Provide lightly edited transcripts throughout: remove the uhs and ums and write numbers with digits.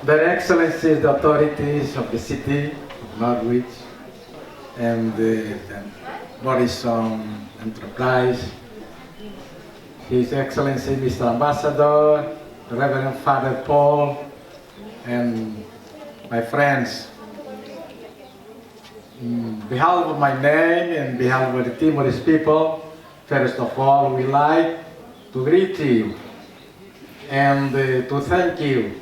Their Excellencies, the authorities of the city of Northwich, and the Lorosa'e enterprise, His Excellency Mr. Ambassador, Reverend Father Paul, and my friends. In behalf of my name and behalf of the Timorese people, first of all, we like to greet you and to thank you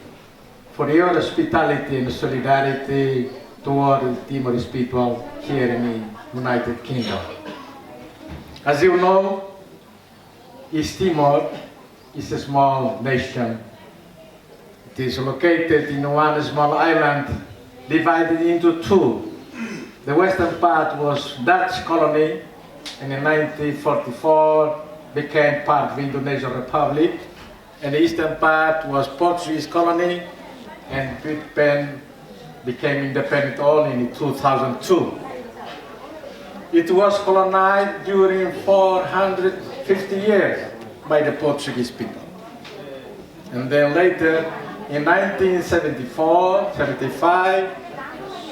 for your hospitality and solidarity toward the Timorese people here in the United Kingdom. As you know, East Timor is a small nation. It is located in one small island divided into two. The western part was Dutch colony, and in 1944 became part of the Indonesian Republic, and the eastern part was Portuguese colony, and Filipe became independent only in 2002. It was colonized during 450 years by the Portuguese people. And then later, in 1974-75,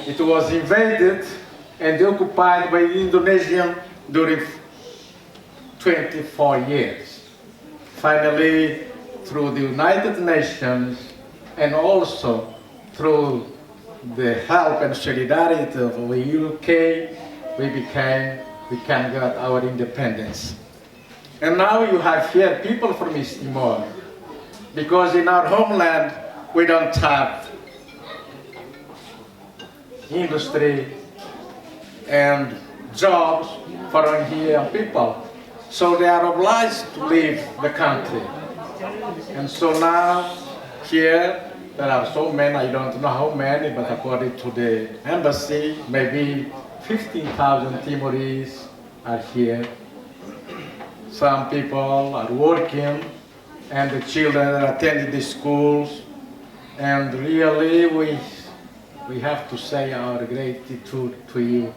it was invaded and occupied by the Indonesians during 24 years. Finally, through the United Nations and also through the help and solidarity of the UK, we can get our independence. And now you have here people from East Timor, because in our homeland we don't have industry and jobs for here people. So they are obliged to leave the country. And so now here there are so many, I don't know how many, but according to the embassy, maybe 15,000 Timorese are here. Some people are working, and the children are attending the schools. And really, we have to say our gratitude to you,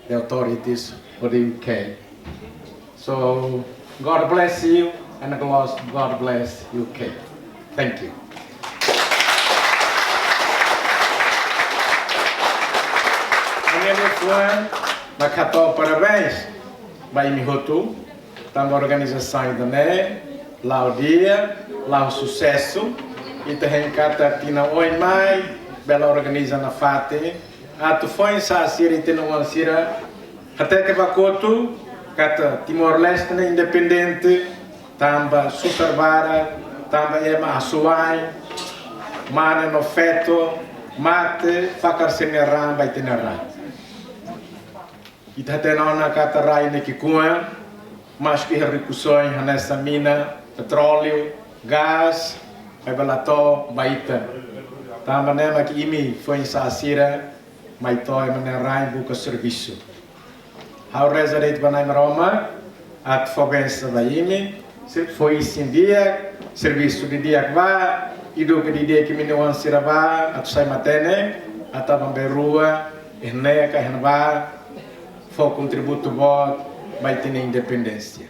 the authorities of the UK. So God bless you, and God bless UK. Thank you. Nakatau parabéns para Imihotu, para a organização da neen, lá o dia, lá o sucesso, e também cata tina oi mai, Belo organiza na fate, tu foi em sira e tena uma sira, até que vacoto, cata Timor-Leste independente, tamba susar barak, tamba ema asuai, mana no feto, mate, fakar seneram vai teneram. Ita tena na kata rai neki kua, mas que recussões nessa mina, petróleo, gás, vai balato, baita. Tamba nema que imi foi em sira, mas toi mana rai buka serviço. How resident banai Roma, at fobensa vai imi, foi em dia, serviço de dia que vai, ido que de dia que minuan sira vai, at sai matene, atabam berua, ernea ka henva, for contributo bom, vai ter independência.